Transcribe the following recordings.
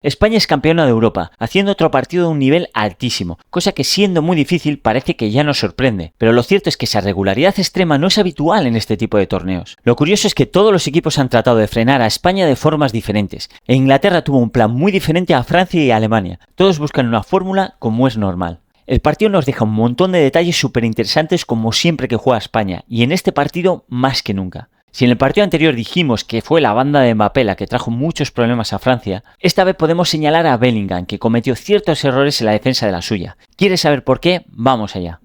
España es campeona de Europa, haciendo otro partido de un nivel altísimo, cosa que siendo muy difícil parece que ya nos sorprende, pero lo cierto es que esa regularidad extrema no es habitual en este tipo de torneos. Lo curioso es que todos los equipos han tratado de frenar a España de formas diferentes, e Inglaterra tuvo un plan muy diferente a Francia y a Alemania. Todos buscan una fórmula como es normal. El partido nos deja un montón de detalles súper interesantes como siempre que juega España, y en este partido más que nunca. Si en el partido anterior dijimos que fue la banda de Mbappé la que trajo muchos problemas a Francia, esta vez podemos señalar a Bellingham, que cometió ciertos errores en la defensa de la suya. ¿Quieres saber por qué? Vamos allá.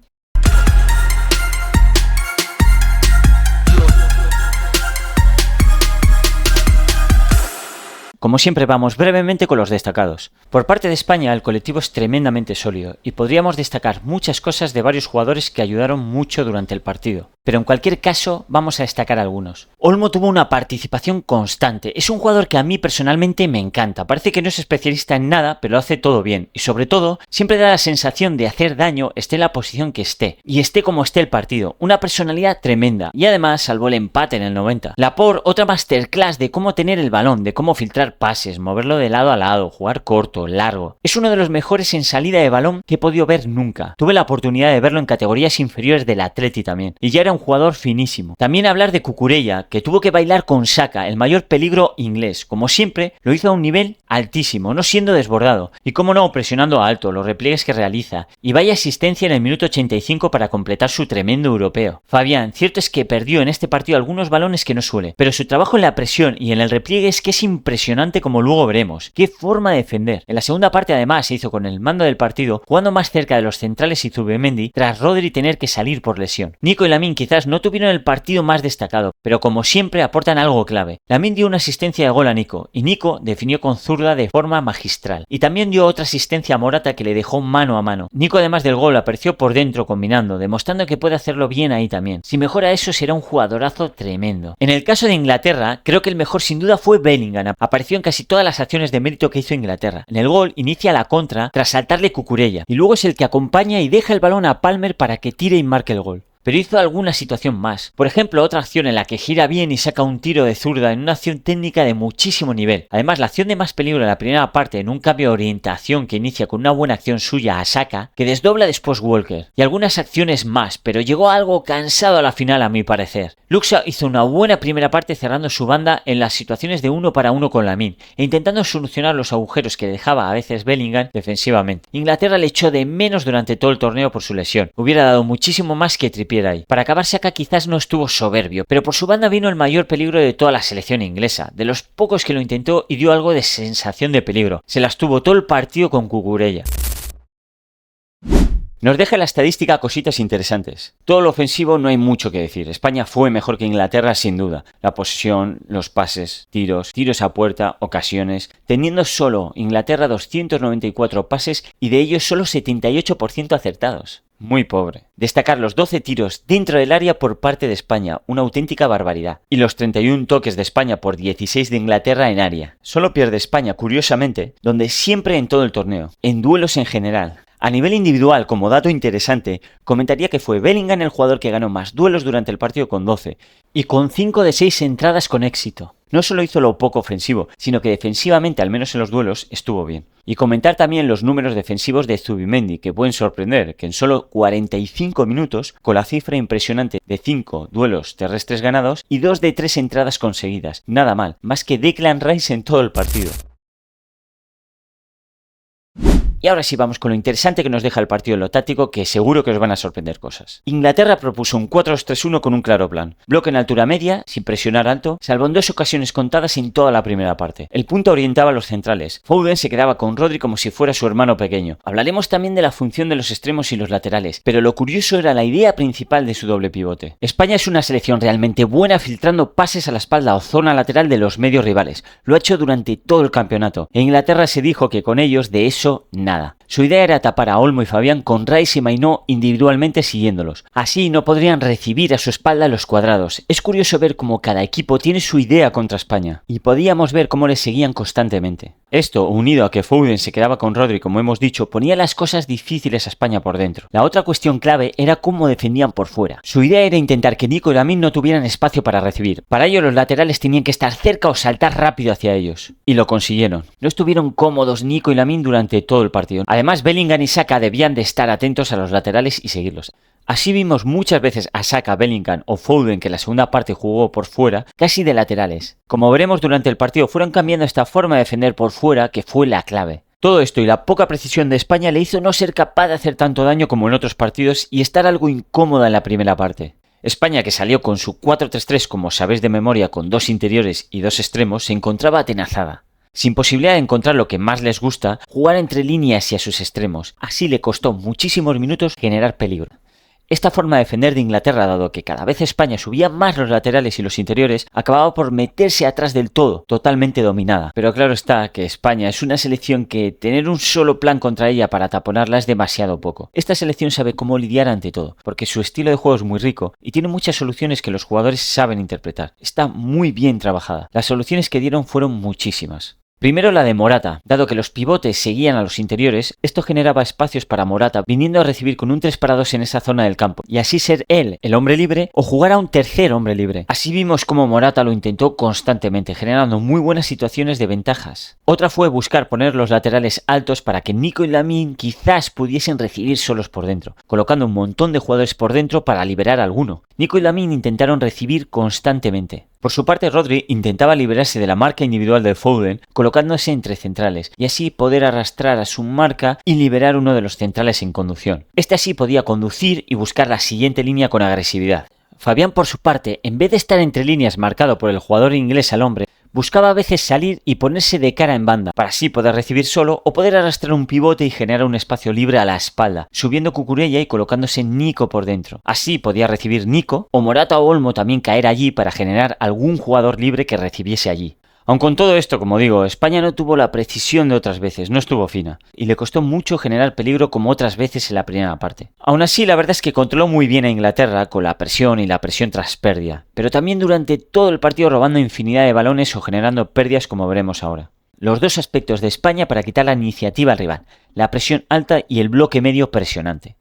Como siempre vamos brevemente con los destacados. Por parte de España el colectivo es tremendamente sólido y podríamos destacar muchas cosas de varios jugadores que ayudaron mucho durante el partido. Pero en cualquier caso vamos a destacar algunos. Olmo tuvo una participación constante, es un jugador que a mí personalmente me encanta, parece que no es especialista en nada pero lo hace todo bien y sobre todo siempre da la sensación de hacer daño esté en la posición que esté y esté como esté el partido, una personalidad tremenda y además salvó el empate en el 90. Laporte, otra masterclass de cómo tener el balón, de cómo filtrar pases, moverlo de lado a lado, jugar corto, largo. Es uno de los mejores en salida de balón que he podido ver nunca. Tuve la oportunidad de verlo en categorías inferiores del Atleti también y ya era un jugador finísimo. También hablar de Cucurella, que tuvo que bailar con Saka, el mayor peligro inglés. Como siempre, lo hizo a un nivel altísimo, no siendo desbordado. Y como no, presionando alto, los repliegues que realiza. Y vaya asistencia en el minuto 85 para completar su tremendo europeo. Fabián, cierto es que perdió en este partido algunos balones que no suele, pero su trabajo en la presión y en el repliegue es que es impresionante como luego veremos. ¡Qué forma de defender! En la segunda parte además se hizo con el mando del partido, jugando más cerca de los centrales y Zubimendi, tras Rodri tener que salir por lesión. Nico y Lamine quizás no tuvieron el partido más destacado, pero como siempre aportan algo clave. Lamine dio una asistencia de gol a Nico, y Nico definió con zurda de forma magistral. Y también dio otra asistencia a Morata que le dejó mano a mano. Nico además del gol apareció por dentro combinando, demostrando que puede hacerlo bien ahí también. Si mejora eso será un jugadorazo tremendo. En el caso de Inglaterra, creo que el mejor sin duda fue Bellingham. Apareció en casi todas las acciones de mérito que hizo Inglaterra. En el gol inicia la contra tras saltarle Cucurella, y luego es el que acompaña y deja el balón a Palmer para que tire y marque el gol. Pero hizo alguna situación más. Por ejemplo, otra acción en la que gira bien y saca un tiro de zurda en una acción técnica de muchísimo nivel. Además, la acción de más peligro en la primera parte en un cambio de orientación que inicia con una buena acción suya a Saka, que desdobla después Walker. Y algunas acciones más, pero llegó algo cansado a la final a mi parecer. Luxa hizo una buena primera parte cerrando su banda en las situaciones de uno para uno con Lamine e intentando solucionar los agujeros que dejaba a veces Bellingham defensivamente. Inglaterra le echó de menos durante todo el torneo por su lesión. Hubiera dado muchísimo más que Trippier ahí. Para acabar, Saka quizás no estuvo soberbio, pero por su banda vino el mayor peligro de toda la selección inglesa, de los pocos que lo intentó y dio algo de sensación de peligro. Se las tuvo todo el partido con Cucurella. Nos deja la estadística cositas interesantes. Todo lo ofensivo no hay mucho que decir. España fue mejor que Inglaterra sin duda. La posesión, los pases, tiros a puerta, ocasiones, teniendo solo Inglaterra 294 pases y de ellos solo 78% acertados. Muy pobre. Destacar los 12 tiros dentro del área por parte de España, una auténtica barbaridad. Y los 31 toques de España por 16 de Inglaterra en área. Solo pierde España, curiosamente, donde siempre en todo el torneo, en duelos en general. A nivel individual, como dato interesante, comentaría que fue Bellingham el jugador que ganó más duelos durante el partido con 12, y con 5 de 6 entradas con éxito. No solo hizo lo poco ofensivo, sino que defensivamente, al menos en los duelos, estuvo bien. Y comentar también los números defensivos de Zubimendi, que pueden sorprender, que en solo 45 minutos, con la cifra impresionante de 5 duelos terrestres ganados y 2 de 3 entradas conseguidas. Nada mal, más que Declan Rice en todo el partido. Y ahora sí vamos con lo interesante que nos deja el partido en lo táctico, que seguro que os van a sorprender cosas. Inglaterra propuso un 4-2-3-1 con un claro plan. Bloque en altura media, sin presionar alto, salvo en 2 ocasiones contadas en toda la primera parte. El punto orientaba a los centrales. Foden se quedaba con Rodri como si fuera su hermano pequeño. Hablaremos también de la función de los extremos y los laterales, pero lo curioso era la idea principal de su doble pivote. España es una selección realmente buena filtrando pases a la espalda o zona lateral de los medios rivales. Lo ha hecho durante todo el campeonato. En Inglaterra se dijo que con ellos de eso nada. Su idea era tapar a Olmo y Fabián con Rice y Mainoo individualmente siguiéndolos. Así no podrían recibir a su espalda los cuadrados. Es curioso ver cómo cada equipo tiene su idea contra España, y podíamos ver cómo les seguían constantemente. Esto, unido a que Foden se quedaba con Rodri, como hemos dicho, ponía las cosas difíciles a España por dentro. La otra cuestión clave era cómo defendían por fuera. Su idea era intentar que Nico y Lamine no tuvieran espacio para recibir. Para ello los laterales tenían que estar cerca o saltar rápido hacia ellos. Y lo consiguieron. No estuvieron cómodos Nico y Lamine durante todo el partido. Además, Bellingham y Saka debían de estar atentos a los laterales y seguirlos. Así vimos muchas veces a Saka, Bellingham o Foden, que en la segunda parte jugó por fuera, casi de laterales. Como veremos durante el partido, fueron cambiando esta forma de defender por fuera, que fue la clave. Todo esto y la poca precisión de España le hizo no ser capaz de hacer tanto daño como en otros partidos y estar algo incómoda en la primera parte. España, que salió con su 4-3-3, como sabéis de memoria, con 2 interiores y 2 extremos, se encontraba atenazada. Sin posibilidad de encontrar lo que más les gusta, jugar entre líneas y a sus extremos. Así le costó muchísimos minutos generar peligro. Esta forma de defender de Inglaterra, dado que cada vez España subía más los laterales y los interiores, acababa por meterse atrás del todo, totalmente dominada. Pero claro está que España es una selección que tener un solo plan contra ella para taponarla es demasiado poco. Esta selección sabe cómo lidiar ante todo, porque su estilo de juego es muy rico y tiene muchas soluciones que los jugadores saben interpretar. Está muy bien trabajada. Las soluciones que dieron fueron muchísimas. Primero la de Morata. Dado que los pivotes seguían a los interiores, esto generaba espacios para Morata viniendo a recibir con un 3-2 en esa zona del campo y así ser él el hombre libre o jugar a un tercer hombre libre. Así vimos cómo Morata lo intentó constantemente, generando muy buenas situaciones de ventajas. Otra fue buscar poner los laterales altos para que Nico y Lamine quizás pudiesen recibir solos por dentro, colocando un montón de jugadores por dentro para liberar a alguno. Nico y Lamine intentaron recibir constantemente. Por su parte, Rodri intentaba liberarse de la marca individual de Foden, colocándose entre centrales, y así poder arrastrar a su marca y liberar uno de los centrales en conducción. Este así podía conducir y buscar la siguiente línea con agresividad. Fabián, por su parte, en vez de estar entre líneas marcado por el jugador inglés al hombre, buscaba a veces salir y ponerse de cara en banda, para así poder recibir solo o poder arrastrar un pivote y generar un espacio libre a la espalda, subiendo Cucurella y colocándose Nico por dentro. Así podía recibir Nico, o Morata o Olmo también caer allí para generar algún jugador libre que recibiese allí. Aun con todo esto, como digo, España no tuvo la precisión de otras veces, no estuvo fina, y le costó mucho generar peligro como otras veces en la primera parte. Aún así, la verdad es que controló muy bien a Inglaterra con la presión y la presión tras pérdida, pero también durante todo el partido robando infinidad de balones o generando pérdidas como veremos ahora. Los dos aspectos de España para quitar la iniciativa al rival, la presión alta y el bloque medio presionante.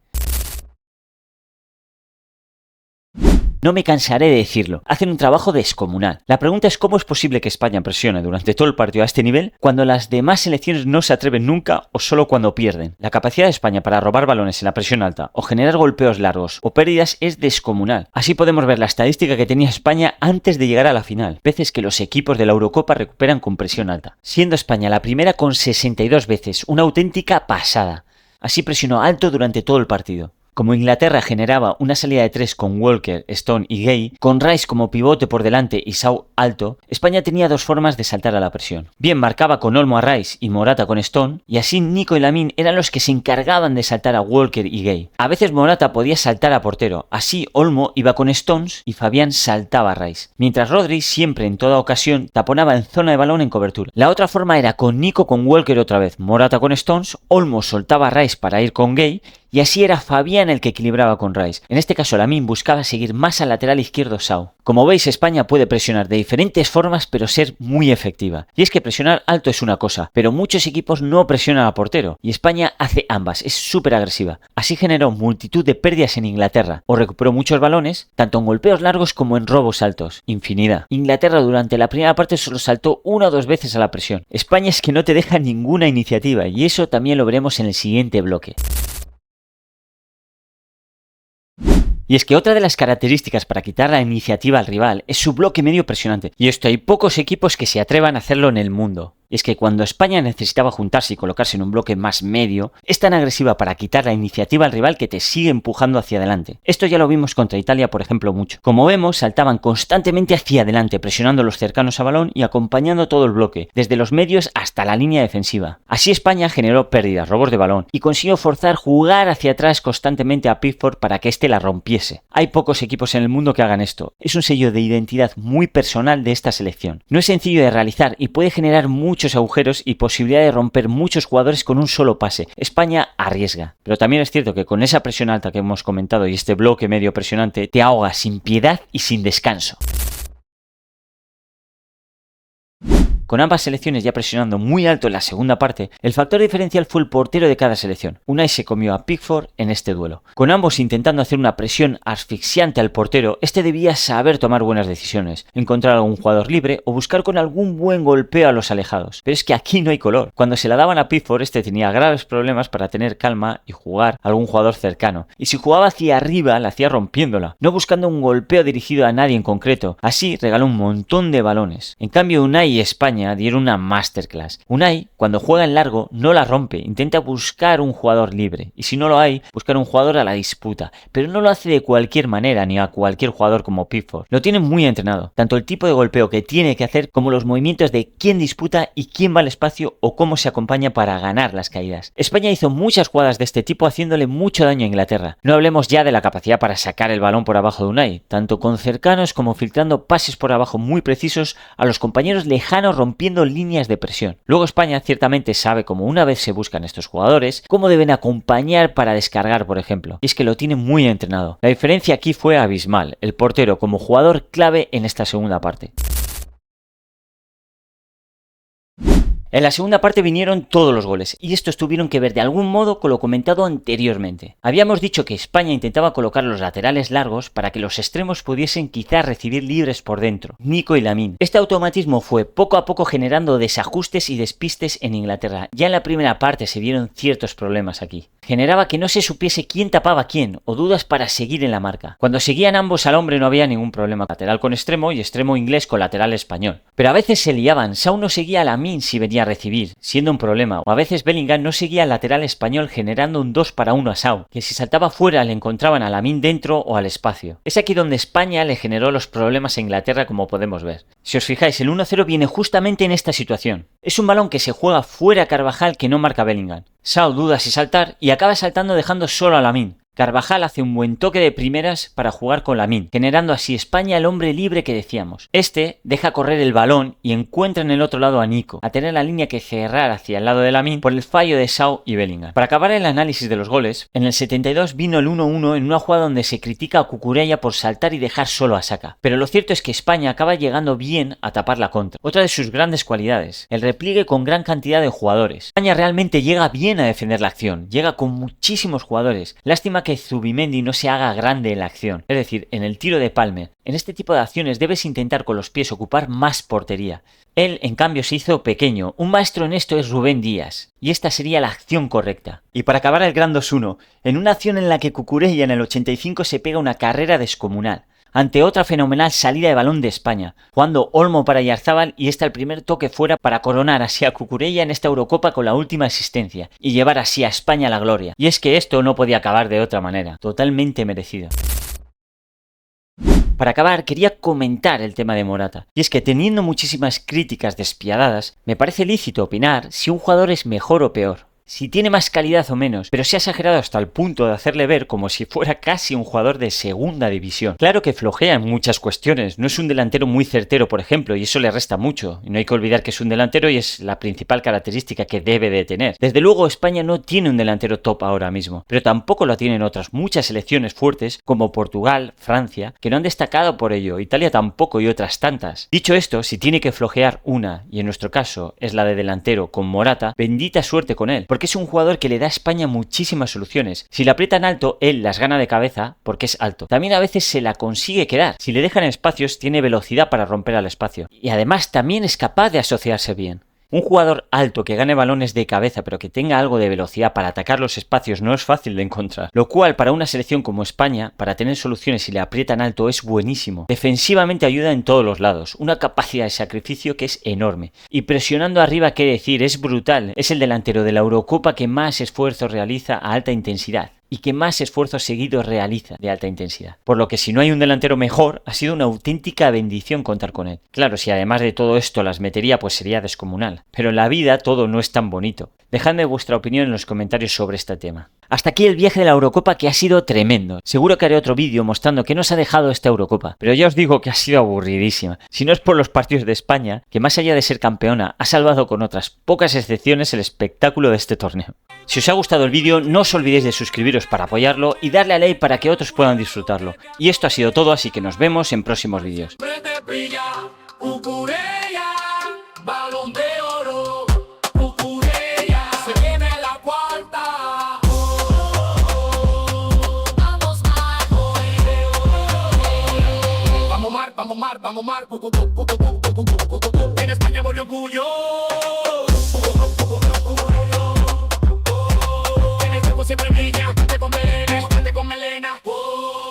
No me cansaré de decirlo, hacen un trabajo descomunal. La pregunta es cómo es posible que España presione durante todo el partido a este nivel cuando las demás selecciones no se atreven nunca o solo cuando pierden. La capacidad de España para robar balones en la presión alta o generar golpeos largos o pérdidas es descomunal. Así podemos ver la estadística que tenía España antes de llegar a la final, veces que los equipos de la Eurocopa recuperan con presión alta, siendo España la primera con 62 veces, una auténtica pasada. Así presionó alto durante todo el partido. Como Inglaterra generaba una salida de 3 con Walker, Stone y Gay, con Rice como pivote por delante y Shaw alto, España tenía dos formas de saltar a la presión. Bien marcaba con Olmo a Rice y Morata con Stone, y así Nico y Lamine eran los que se encargaban de saltar a Walker y Gay. A veces Morata podía saltar a portero, así Olmo iba con Stones y Fabián saltaba a Rice, mientras Rodri siempre en toda ocasión taponaba en zona de balón en cobertura. La otra forma era con Nico con Walker otra vez, Morata con Stones, Olmo soltaba a Rice para ir con Gay, y así era Fabián el que equilibraba con Rice. En este caso Lamine buscaba seguir más al lateral izquierdo Shaw. Como veis, España puede presionar de diferentes formas pero ser muy efectiva. Y es que presionar alto es una cosa, pero muchos equipos no presionan a portero, y España hace ambas, es súper agresiva. Así generó multitud de pérdidas en Inglaterra, o recuperó muchos balones, tanto en golpeos largos como en robos altos. Infinidad. Inglaterra durante la primera parte solo saltó 1 o 2 veces a la presión. España es que no te deja ninguna iniciativa, y eso también lo veremos en el siguiente bloque. Y es que otra de las características para quitar la iniciativa al rival es su bloque medio presionante. Y esto hay pocos equipos que se atrevan a hacerlo en el mundo. Y es que cuando España necesitaba juntarse y colocarse en un bloque más medio, es tan agresiva para quitar la iniciativa al rival que te sigue empujando hacia adelante. Esto ya lo vimos contra Italia, por ejemplo, mucho. Como vemos, saltaban constantemente hacia adelante, presionando los cercanos a balón y acompañando todo el bloque, desde los medios hasta la línea defensiva. Así España generó pérdidas, robos de balón, y consiguió forzar jugar hacia atrás constantemente a Pickford para que éste la rompiese. Hay pocos equipos en el mundo que hagan esto. Es un sello de identidad muy personal de esta selección. No es sencillo de realizar y puede generar mucho muchos agujeros y posibilidad de romper muchos jugadores con un solo pase. España arriesga, pero también es cierto que con esa presión alta que hemos comentado y este bloque medio presionante te ahoga sin piedad y sin descanso. Con ambas selecciones ya presionando muy alto en la segunda parte, el factor diferencial fue el portero de cada selección. Unai se comió a Pickford en este duelo. Con ambos intentando hacer una presión asfixiante al portero, este debía saber tomar buenas decisiones, encontrar algún jugador libre o buscar con algún buen golpeo a los alejados. Pero es que aquí no hay color. Cuando se la daban a Pickford, este tenía graves problemas para tener calma y jugar a algún jugador cercano. Y si jugaba hacia arriba, la hacía rompiéndola, no buscando un golpeo dirigido a nadie en concreto. Así regaló un montón de balones. En cambio, Unai y España dieron una masterclass. Unai, cuando juega en largo, no la rompe, intenta buscar un jugador libre, y si no lo hay, buscar un jugador a la disputa, pero no lo hace de cualquier manera ni a cualquier jugador como Pickford. Lo tiene muy entrenado, tanto el tipo de golpeo que tiene que hacer como los movimientos de quién disputa y quién va al espacio o cómo se acompaña para ganar las caídas. España hizo muchas jugadas de este tipo haciéndole mucho daño a Inglaterra. No hablemos ya de la capacidad para sacar el balón por abajo de Unai, tanto con cercanos como filtrando pases por abajo muy precisos a los compañeros lejanos rompiendo líneas de presión. Luego España ciertamente sabe cómo una vez se buscan estos jugadores, cómo deben acompañar para descargar, por ejemplo. Y es que lo tiene muy entrenado. La diferencia aquí fue abismal, el portero como jugador clave en esta segunda parte. En la segunda parte vinieron todos los goles, y estos tuvieron que ver de algún modo con lo comentado anteriormente. Habíamos dicho que España intentaba colocar los laterales largos para que los extremos pudiesen quizás recibir libres por dentro, Nico y Lamine. Este automatismo fue poco a poco generando desajustes y despistes en Inglaterra. Ya en la primera parte se vieron ciertos problemas aquí. Generaba que no se supiese quién tapaba a quién, o dudas para seguir en la marca. Cuando seguían ambos al hombre no había ningún problema, lateral con extremo y extremo inglés con lateral español. Pero a veces se liaban, Shaw no seguía a Lamine si venía a recibir, siendo un problema, o a veces Bellingham no seguía al lateral español generando un 2 para 1 a Shaw, que si saltaba fuera le encontraban a Lamine dentro o al espacio. Es aquí donde España le generó los problemas a Inglaterra, como podemos ver. Si os fijáis, el 1-0 viene justamente en esta situación. Es un balón que se juega fuera a Carvajal que no marca Bellingham. Shaw duda si saltar y acaba saltando dejando solo a Lamine. Carvajal hace un buen toque de primeras para jugar con Lamine, generando así España el hombre libre que decíamos. Este deja correr el balón y encuentra en el otro lado a Nico, a tener la línea que cerrar hacia el lado de Lamine por el fallo de Shaw y Bellingham. Para acabar el análisis de los goles, en el 72 vino el 1-1 en una jugada donde se critica a Cucurella por saltar y dejar solo a Saka. Pero lo cierto es que España acaba llegando bien a tapar la contra. Otra de sus grandes cualidades, el repliegue con gran cantidad de jugadores. España realmente llega bien a defender la acción, llega con muchísimos jugadores. Lástima que Zubimendi no se haga grande en la acción, es decir, en el tiro de Palmer. En este tipo de acciones debes intentar con los pies ocupar más portería. Él, en cambio, se hizo pequeño. Un maestro en esto es Rubén Díaz, y esta sería la acción correcta. Y para acabar el gran 2-1, en una acción en la que Cucurella en el 85 se pega una carrera descomunal, ante otra fenomenal salida de balón de España, jugando Olmo para Yarzábal y el primer toque fuera para coronar así a Cucurella en esta Eurocopa con la última asistencia y llevar así a España a la gloria. Y es que esto no podía acabar de otra manera, totalmente merecido. Para acabar, quería comentar el tema de Morata. Y es que teniendo muchísimas críticas despiadadas, me parece lícito opinar si un jugador es mejor o peor, si tiene más calidad o menos, pero se ha exagerado hasta el punto de hacerle ver como si fuera casi un jugador de segunda división. Claro que flojea en muchas cuestiones, no es un delantero muy certero, por ejemplo, y eso le resta mucho, y no hay que olvidar que es un delantero y es la principal característica que debe de tener. Desde luego España no tiene un delantero top ahora mismo, pero tampoco lo tienen otras muchas selecciones fuertes como Portugal, Francia, que no han destacado por ello, Italia tampoco y otras tantas. Dicho esto, si tiene que flojear una, y en nuestro caso es la de delantero con Morata, bendita suerte con él, porque es un jugador que le da a España muchísimas soluciones. Si le aprietan alto, él las gana de cabeza porque es alto. También a veces se la consigue quedar. Si le dejan espacios, tiene velocidad para romper al espacio. Y además también es capaz de asociarse bien. Un jugador alto que gane balones de cabeza pero que tenga algo de velocidad para atacar los espacios no es fácil de encontrar, lo cual para una selección como España, para tener soluciones si le aprietan alto es buenísimo. Defensivamente ayuda en todos los lados, una capacidad de sacrificio que es enorme. Y presionando arriba, qué decir, es brutal, es el delantero de la Eurocopa que más esfuerzo realiza a alta intensidad. y que más esfuerzos seguidos realiza de alta intensidad. Por lo que si no hay un delantero mejor, ha sido una auténtica bendición contar con él. Claro, si además de todo esto las metería, pues sería descomunal. Pero en la vida todo no es tan bonito. Dejadme vuestra opinión en los comentarios sobre este tema. Hasta aquí el viaje de la Eurocopa, que ha sido tremendo. Seguro que haré otro vídeo mostrando qué nos ha dejado esta Eurocopa, pero ya os digo que ha sido aburridísima. Si no es por los partidos de España, que más allá de ser campeona, ha salvado con otras pocas excepciones el espectáculo de este torneo. Si os ha gustado el vídeo, no os olvidéis de suscribiros para apoyarlo y darle a like para que otros puedan disfrutarlo. Y esto ha sido todo, así que nos vemos en próximos vídeos. Vamos mar, en España volvió orgullo.